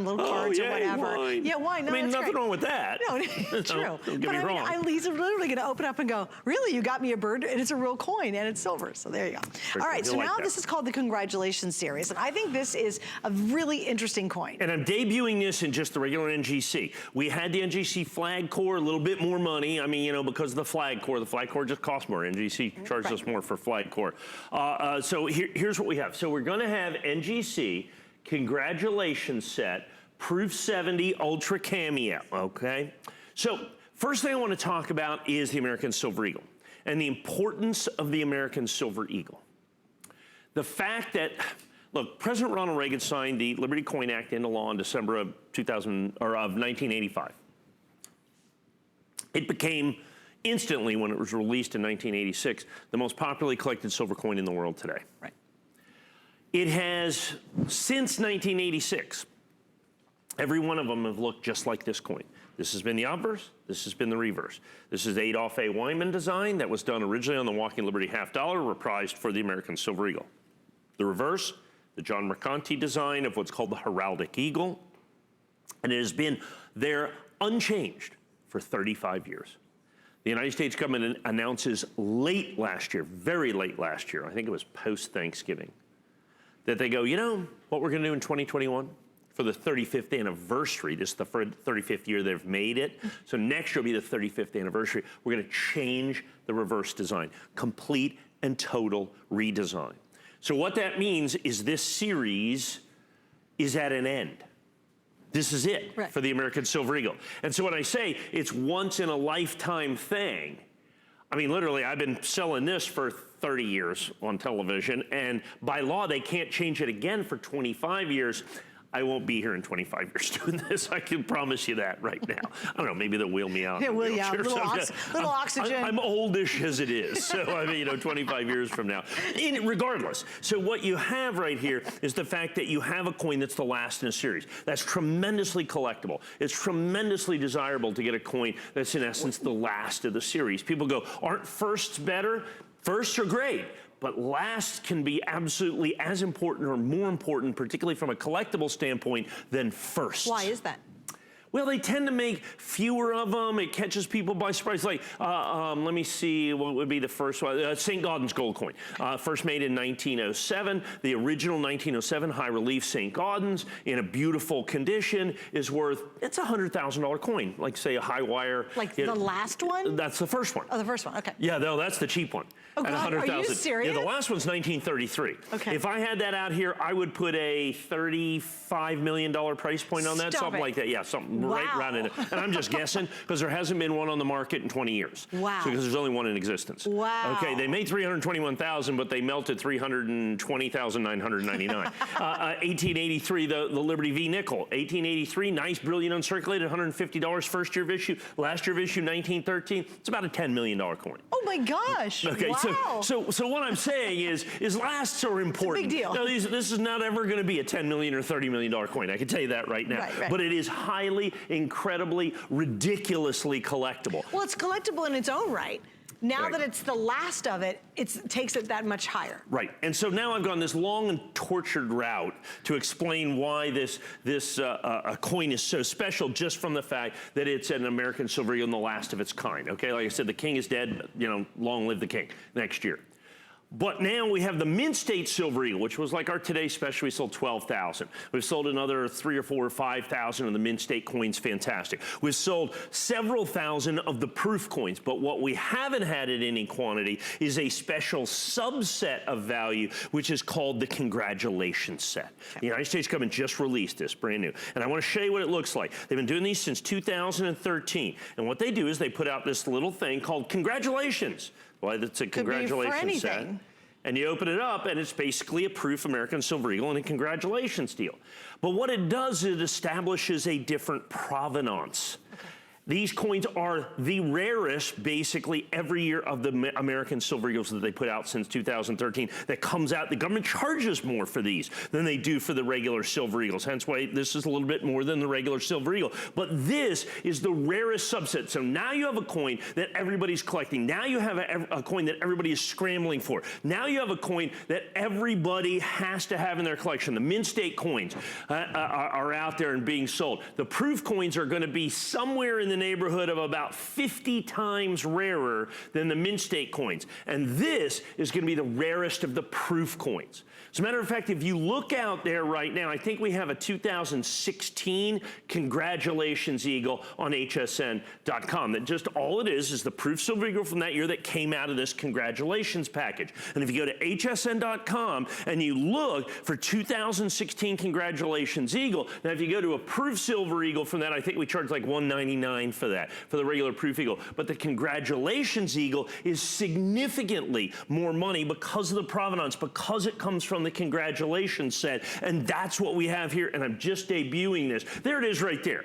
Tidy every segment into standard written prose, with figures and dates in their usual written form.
little cards or whatever. Wine. Yeah, wine. No, I mean, that's nothing great. wrong with that. No, it's true. Don't get me wrong. He's literally going to open up and go, really, you got me a bird, and it's a real coin, and it's silver. So there you go. All right, so now this is called the Congratulations series, and I think this is a really interesting coin. And I'm debuting this in just the regular NGC. We had the NGC flag core, a little bit more money. I mean, you know, because of the flag core just costs more. NGC charges us more for flag core. So here's what we have. So we're going to have NGC Congratulations set, Proof 70 Ultra Cameo, okay? So first thing I want to talk about is the American Silver Eagle and the importance of the American Silver Eagle. The fact that, look, President Ronald Reagan signed the Liberty Coin Act into law in December of 1985. It became instantly, when it was released in 1986, the most popularly collected silver coin in the world today. Right. It has, since 1986, every one of them have looked just like this coin. This has been the obverse, this has been the reverse. This is Adolph A. Wyman design that was done originally on the Walking Liberty half dollar, reprised for the American Silver Eagle. The reverse, the John Mercanti design of what's called the Heraldic Eagle, and it has been there unchanged for 35 years. The United States government announces late last year, very late last year, I think it was post-Thanksgiving, that they go, you know what we're gonna do in 2021? For the 35th anniversary, this is the 35th year they've made it. So next year will be the 35th anniversary. We're gonna change the reverse design. Complete and total redesign. So what that means is this series is at an end. This is it for the American Silver Eagle. And so when I say it's once in a lifetime thing, I mean, literally, I've been selling this for 30 years on television, and by law, they can't change it again for 25 years. I won't be here in 25 years doing this. I can promise you that right now. I don't know, maybe they'll wheel me out. Yeah, little oxygen. I'm oldish as it is. So, I mean, you know, 25 years from now. Regardless, so what you have right here is the fact that you have a coin that's the last in a series. That's tremendously collectible. It's tremendously desirable to get a coin that's in essence the last of the series. People go, aren't firsts better? Firsts are great. But last can be absolutely as important or more important, particularly from a collectible standpoint, than first. Why is that? Well, they tend to make fewer of them. It catches people by surprise. Like, let me see, what would be the first one? St. Gaudens gold coin. First made in 1907. The original 1907 high relief St. Gaudens in a beautiful condition is worth, it's a $100,000 coin. Like say a high wire. Like the last one? That's the first one. Oh, the first one, okay. Yeah, no, that's the cheap one. Oh God, are you serious? Yeah, the last one's 1933. Okay. If I had that out here, I would put a $35 million price point on that. Something like that, yeah, something right around in it. And I'm just guessing, because there hasn't been one on the market in 20 years. Wow. So, because there's only one in existence. Wow. Okay, they made 321,000, but they melted 320,999. 1883, the Liberty V nickel. 1883, nice, brilliant, uncirculated, $150 first year of issue. Last year of issue, 1913. It's about a $10 million coin. Oh my gosh. Okay, wow. So what I'm saying is lasts are important. It's a big deal. Now, this is not ever going to be a $10 million or $30 million coin. I can tell you that right now. Right. But it is highly, incredibly, ridiculously collectible. Well, it's collectible in its own right. Now that it's the last of it, it takes it that much higher. Right, and so now I've gone this long and tortured route to explain why this coin is so special, just from the fact that it's an American Silver Eagle and the last of its kind. Okay, like I said, the king is dead, you know, long live the king next year. But now we have the Mint State Silver Eagle, which was like our today's special. We sold 12,000. We've sold another 3 or 4 or 5,000 of the Mint State coins, fantastic. We've sold several thousand of the proof coins, but what we haven't had in any quantity is a special subset of value, which is called the Congratulations set. The United States government just released this, brand new. And I want to show you what it looks like. They've been doing these since 2013. And what they do is they put out this little thing called Congratulations. Well, it's a congratulations set. And you open it up, and it's basically a proof American Silver Eagle and a congratulations deal. But what it does, it establishes a different provenance. These coins are the rarest, basically, every year of the American Silver Eagles that they put out since 2013. That comes out, the government charges more for these than they do for the regular Silver Eagles. Hence why this is a little bit more than the regular Silver Eagle. But this is the rarest subset. So now you have a coin that everybody's collecting. Now you have a coin that everybody is scrambling for. Now you have a coin that everybody has to have in their collection. The mint state coins are out there and being sold. The proof coins are going to be somewhere in the neighborhood of about 50 times rarer than the mint state coins. And this is going to be the rarest of the proof coins. As a matter of fact, if you look out there right now, I think we have a 2016 Congratulations Eagle on HSN.com. That just all it is the proof Silver Eagle from that year that came out of this Congratulations package. And if you go to HSN.com and you look for 2016 Congratulations Eagle, now if you go to a proof Silver Eagle from that, I think we charge like $199 for that, for the regular proof Eagle. But the Congratulations Eagle is significantly more money because of the provenance, because it comes from the Congratulations set. And that's what we have here. And I'm just debuting this. There it is right there.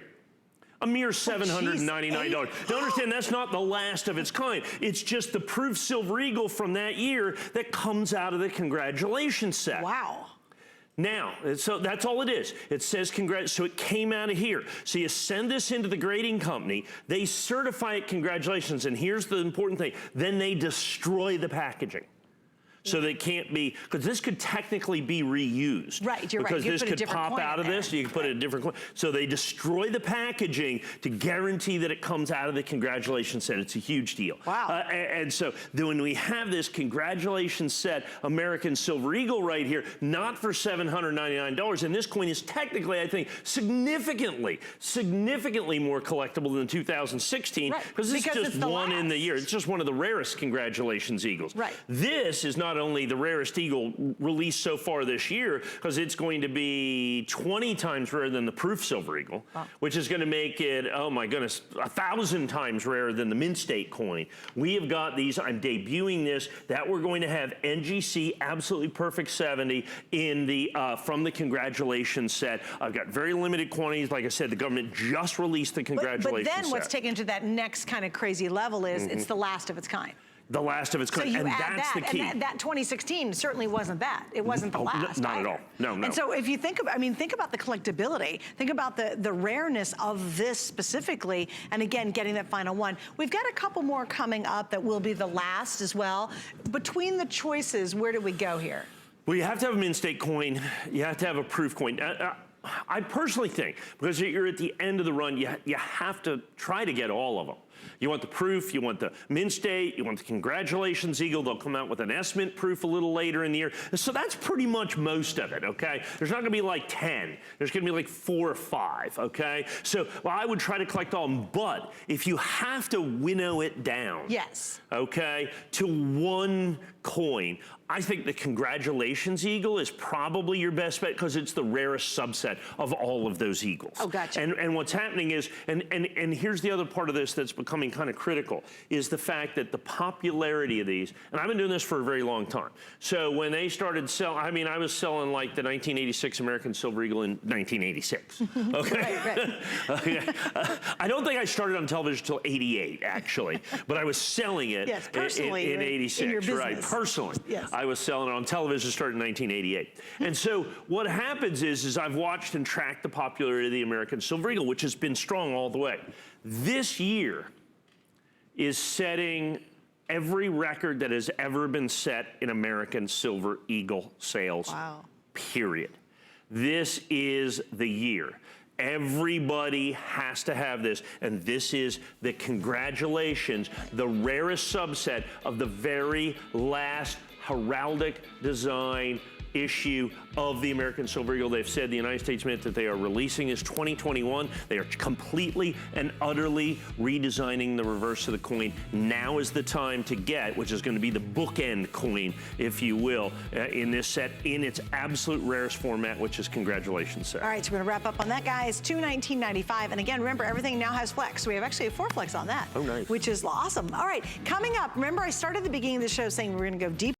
A mere $799. Don't understand, that's not the last of its kind. It's just the proof Silver Eagle from that year that comes out of the Congratulations set. Wow. Now, so that's all it is. It says congrats, so it came out of here. So you send this into the grading company, they certify it Congratulations, and here's the important thing, then they destroy the packaging. So they can't be, because this could technically be reused. Right, you're right. Because this could pop out of this, you can put it in a different coin. So they destroy the packaging to guarantee that it comes out of the Congratulations set. It's a huge deal. Wow. And so when we have this Congratulations set American Silver Eagle right here, not for $799, and this coin is technically, I think, significantly more collectible than 2016, because this is just one in the year. It's just one of the rarest Congratulations Eagles. Right. This is not only the rarest Eagle released so far this year, because it's going to be 20 times rarer than the proof Silver Eagle, which is going to make it, oh my goodness, 1,000 times rarer than the mint state coin. We have got these, I'm debuting this, that we're going to have NGC Absolutely Perfect 70 in the, from the Congratulations set. I've got very limited quantities. Like I said, the government just released the Congratulations set. But then what's taken to that next kind of crazy level is it's the last of its kind. The last of its kind, so and that's the key. And that 2016 certainly wasn't that. It wasn't the last. Not at all. No. And so if you think about, think about the collectability. Think about the rareness of this specifically. And again, getting that final one. We've got a couple more coming up that will be the last as well. Between the choices, where do we go here? Well, you have to have a mint state coin. You have to have a proof coin. I personally think, because you're at the end of the run, you have to try to get all of them. You want the proof, you want the mint state, you want the Congratulations Eagle. They'll come out with an S-Mint proof a little later in the year. So that's pretty much most of it, okay? There's not gonna be like 10. There's gonna be like 4 or 5, okay? So, well, I would try to collect all of them, but if you have to winnow it down, yes, okay, to one coin, I think the Congratulations Eagle is probably your best bet because it's the rarest subset of all of those Eagles. Oh, gotcha. And what's happening is, and here's the other part of this that's becoming kind of critical, is the fact that the popularity of these, and I've been doing this for a very long time. So when they started selling, I was selling like the 1986 American Silver Eagle in 1986, okay? Right. Okay. I don't think I started on television until 88, actually, but I was selling it personally, in 86, in your business. right, personally. Yes. I was selling it on television, started in 1988. And so what happens is I've watched and tracked the popularity of the American Silver Eagle, which has been strong all the way. This year is setting every record that has ever been set in American Silver Eagle sales, period. This is the year. Everybody has to have this, and this is the Congratulations, the rarest subset of the very last heraldic design issue of the American Silver Eagle. They've said, the United States Mint, that they are releasing this 2021. They are completely and utterly redesigning the reverse of the coin. Now is the time to get, which is going to be the bookend coin, if you will, in this set, in its absolute rarest format, which is Congratulations set. All right, so we're going to wrap up on that, guys. $219.95. And again, remember, everything now has flex. So we have actually a 4 flex on that. Oh, nice. Which is awesome. All right, coming up, remember I started the beginning of the show saying we're going to go deep